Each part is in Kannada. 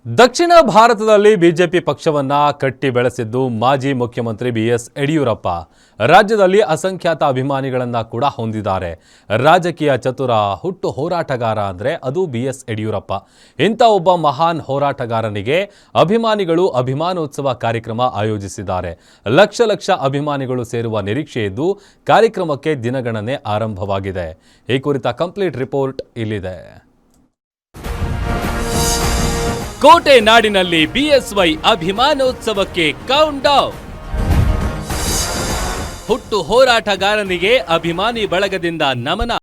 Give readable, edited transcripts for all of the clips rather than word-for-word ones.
ದಕ್ಷಿಣ ಭಾರತದಲ್ಲಿ ಬಿಜೆಪಿ ಪಕ್ಷವನ್ನ ಕಟ್ಟಿ ಬೆಳೆಸಿದ್ದು ಮಾಜಿ ಮುಖ್ಯಮಂತ್ರಿ ಬಿಎಸ್ ಯಡಿಯೂರಪ್ಪ ರಾಜ್ಯದಲ್ಲಿ ಅಸಂಖ್ಯಾತ ಅಭಿಮಾನಿಗಳನ್ನ ಕೂಡ ಹೊಂದಿದ್ದಾರೆ. ರಾಜಕೀಯ ಚತುರ ಹುಟ್ಟು ಹೋರಾಟಗಾರ ಅಂದ್ರೆ ಅದು ಬಿಎಸ್ ಯಡಿಯೂರಪ್ಪ. ಇಂಥ ಒಬ್ಬ ಮಹಾನ್ ಹೋರಾಟಗಾರನಿಗೆ ಅಭಿಮಾನಿಗಳು ಅಭಿಮಾನೋತ್ಸವ ಕಾರ್ಯಕ್ರಮ ಆಯೋಜಿಸಿದ್ದಾರೆ. ಲಕ್ಷ ಲಕ್ಷ ಅಭಿಮಾನಿಗಳು ಸೇರುವ ನಿರೀಕ್ಷೆ ಇದ್ದು ಕಾರ್ಯಕ್ರಮಕ್ಕೆ ದಿನಗಣನೆ ಆರಂಭವಾಗಿದೆ. ಈ ಕುರಿತ ಕಂಪ್ಲೀಟ್ ರಿಪೋರ್ಟ್ ಇಲ್ಲಿದೆ. ಕೋಟೆ ನಾಡಿನಲ್ಲಿ ಬಿಎಸ್ವೈ ಅಭಿಮಾನೋತ್ಸವಕ್ಕೆ ಕೌಂಟ್ ಡೌನ್. ಹುಟ್ಟು ಹೋರಾಟಗಾರನಿಗೆ ಅಭಿಮಾನಿ ಬಳಗದಿಂದ ನಮನ.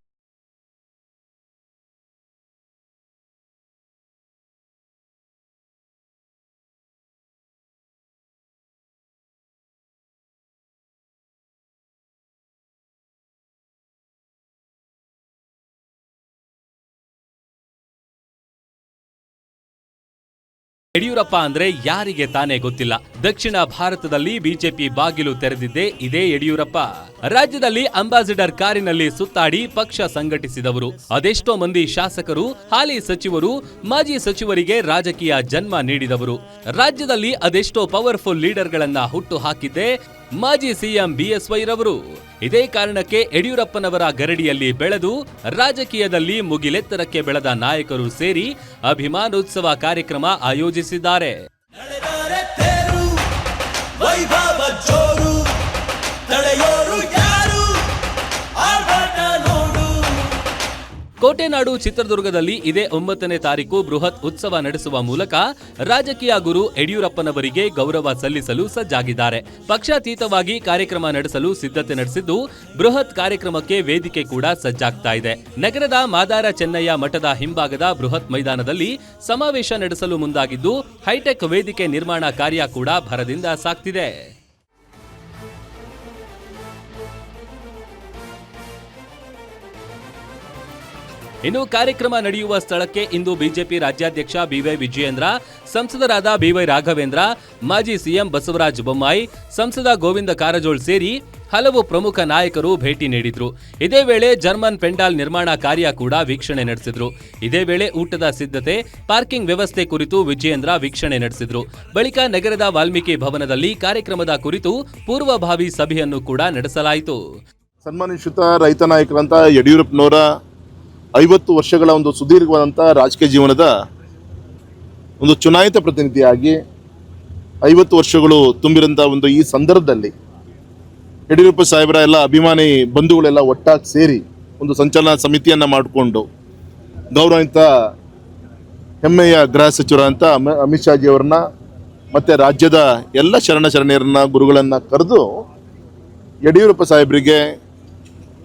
ಯಡಿಯೂರಪ್ಪ ಅಂದ್ರೆ ಯಾರಿಗೆ ತಾನೇ ಗೊತ್ತಿಲ್ಲ. ದಕ್ಷಿಣ ಭಾರತದಲ್ಲಿ ಬಿಜೆಪಿ ಬಾಗಿಲು ತೆರೆದಿದ್ದೇ ಇದೇ ಯಡಿಯೂರಪ್ಪ. ರಾಜ್ಯದಲ್ಲಿ ಅಂಬಾಸಿಡರ್ ಕಾರಿನಲ್ಲಿ ಸುತ್ತಾಡಿ ಪಕ್ಷ ಸಂಘಟಿಸಿದವರು. ಅದೆಷ್ಟೋ ಮಂದಿ ಶಾಸಕರು, ಹಾಲಿ ಸಚಿವರು, ಮಾಜಿ ಸಚಿವರಿಗೆ ರಾಜಕೀಯ ಜನ್ಮ ನೀಡಿದವರು. ರಾಜ್ಯದಲ್ಲಿ ಅದೆಷ್ಟೋ ಪವರ್ಫುಲ್ ಲೀಡರ್ಗಳನ್ನ ಹುಟ್ಟು ಹಾಕಿದ್ದೆ ಮಾಜಿ ಸಿಎಂ ಬಿಎಸ್ವೈ ರವರು. ಇದೇ ಕಾರಣಕ್ಕೆ ಯಡಿಯೂರಪ್ಪನವರ ಗರಡಿಯಲ್ಲಿ ಬೆಳೆದು ರಾಜಕೀಯದಲ್ಲಿ ಮುಗಿಲೆತ್ತರಕ್ಕೆ ಬೆಳೆದ ನಾಯಕರು ಸೇರಿ ಅಭಿಮಾನೋತ್ಸವ ಕಾರ್ಯಕ್ರಮ ಆಯೋಜಿಸಿದ್ದಾರೆ. ಕೋಟೆನಾಡು ಚಿತ್ರದುರ್ಗದಲ್ಲಿ ಇದೇ 9ನೇ ತಾರೀಕು ಬೃಹತ್ ಉತ್ಸವ ನಡೆಸುವ ಮೂಲಕ ರಾಜಕೀಯ ಗುರು ಯಡಿಯೂರಪ್ಪನವರಿಗೆ ಗೌರವ ಸಲ್ಲಿಸಲು ಸಜ್ಜಾಗಿದ್ದಾರೆ. ಪಕ್ಷಾತೀತವಾಗಿ ಕಾರ್ಯಕ್ರಮ ನಡೆಸಲು ಸಿದ್ಧತೆ ನಡೆಸಿದ್ದು ಬೃಹತ್ ಕಾರ್ಯಕ್ರಮಕ್ಕೆ ವೇದಿಕೆ ಕೂಡ ಸಜ್ಜಾಗ್ತಾ ಇದೆ. ನಗರದ ಮಾದಾರ ಚೆನ್ನಯ್ಯ ಮಠದ ಹಿಂಭಾಗದ ಬೃಹತ್ ಮೈದಾನದಲ್ಲಿ ಸಮಾವೇಶ ನಡೆಸಲು ಮುಂದಾಗಿದ್ದು ಹೈಟೆಕ್ ವೇದಿಕೆ ನಿರ್ಮಾಣ ಕಾರ್ಯ ಕೂಡ ಭರದಿಂದ ಸಾಗ್ತಿದೆ. ಇನ್ನು ಕಾರ್ಯಕ್ರಮ ನಡೆಯುವ ಸ್ಥಳಕ್ಕೆ ಇಂದು ಬಿಜೆಪಿ ರಾಜ್ಯಾಧ್ಯಕ್ಷ ಬಿವೈ ವಿಜಯೇಂದ್ರ, ಸಂಸದರಾದ ಬಿವೈ ರಾಘವೇಂದ್ರ, ಮಾಜಿ ಸಿಎಂ ಬಸವರಾಜ ಬೊಮ್ಮಾಯಿ, ಸಂಸದ ಗೋವಿಂದ ಕಾರಜೋಳ್ ಸೇರಿ ಹಲವು ಪ್ರಮುಖ ನಾಯಕರು ಭೇಟಿ ನೀಡಿದ್ರು. ಇದೇ ವೇಳೆ ಜರ್ಮನ್ ಪೆಂಡಾಲ್ ನಿರ್ಮಾಣ ಕಾರ್ಯ ಕೂಡ ವೀಕ್ಷಣೆ ನಡೆಸಿದ್ರು. ಇದೇ ವೇಳೆ ಊಟದ ಸಿದ್ಧತೆ, ಪಾರ್ಕಿಂಗ್ ವ್ಯವಸ್ಥೆ ಕುರಿತು ವಿಜಯೇಂದ್ರ ವೀಕ್ಷಣೆ ನಡೆಸಿದ್ರು. ಬಳಿಕ ನಗರದ ವಾಲ್ಮೀಕಿ ಭವನದಲ್ಲಿ ಕಾರ್ಯಕ್ರಮದ ಕುರಿತು ಪೂರ್ವಭಾವಿ ಸಭೆಯನ್ನು ಕೂಡ ನಡೆಸಲಾಯಿತು. ಸನ್ಮಾನಿತ ರೈತ ನಾಯಕರಂತ ಯಡಿಯೂರಪ್ಪನವರ 50 ವರ್ಷಗಳ ಒಂದು ಸುದೀರ್ಘವಾದಂಥ ರಾಜಕೀಯ ಜೀವನದ ಒಂದು ಚುನಾಯಿತ ಪ್ರತಿನಿಧಿಯಾಗಿ 50 ವರ್ಷಗಳು ತುಂಬಿರಂಥ ಒಂದು ಈ ಸಂದರ್ಭದಲ್ಲಿ ಯಡಿಯೂರಪ್ಪ ಸಾಹೇಬರ ಎಲ್ಲ ಅಭಿಮಾನಿ ಬಂಧುಗಳೆಲ್ಲ ಒಟ್ಟಾಗಿ ಸೇರಿ ಒಂದು ಸಂಚಾಲನಾ ಸಮಿತಿಯನ್ನು ಮಾಡಿಕೊಂಡು ಗೌರವಿತ ಹೆಮ್ಮೆಯ ಗೃಹ ಸಚಿವರಂತ ಅಮಿತ್ ಶಾ ಜಿಯವರನ್ನ ಮತ್ತು ರಾಜ್ಯದ ಎಲ್ಲ ಶರಣರನ್ನ ಗುರುಗಳನ್ನು ಕರೆದು ಯಡಿಯೂರಪ್ಪ ಸಾಹೇಬರಿಗೆ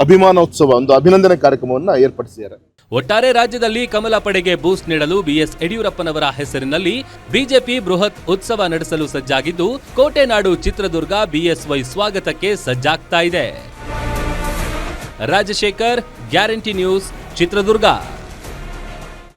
ಅಭಿಮಾನೋತ್ಸವ ಒಂದು ಅಭಿನಂದನೆ ಕಾರ್ಯಕ್ರಮವನ್ನು ಏರ್ಪಡಿಸಿದ್ದಾರೆ. ಒಟ್ಟಾರೆ ರಾಜ್ಯದಲ್ಲಿ ಕಮಲ ಪಡೆಗೆ ಬೂಸ್ಟ್ ನೀಡಲು ಬಿಎಸ್ ಯಡಿಯೂರಪ್ಪನವರ ಹೆಸರಿನಲ್ಲಿ ಬಿಜೆಪಿ ಬೃಹತ್ ಉತ್ಸವ ನಡೆಸಲು ಸಜ್ಜಾಗಿದ್ದು ಕೋಟೆನಾಡು ಚಿತ್ರದುರ್ಗ ಬಿಎಸ್ವೈ ಸ್ವಾಗತಕ್ಕೆ ಸಜ್ಜಾಗ್ತಾ ಇದೆ. Rajashekar, guarantee news, Chitradurga.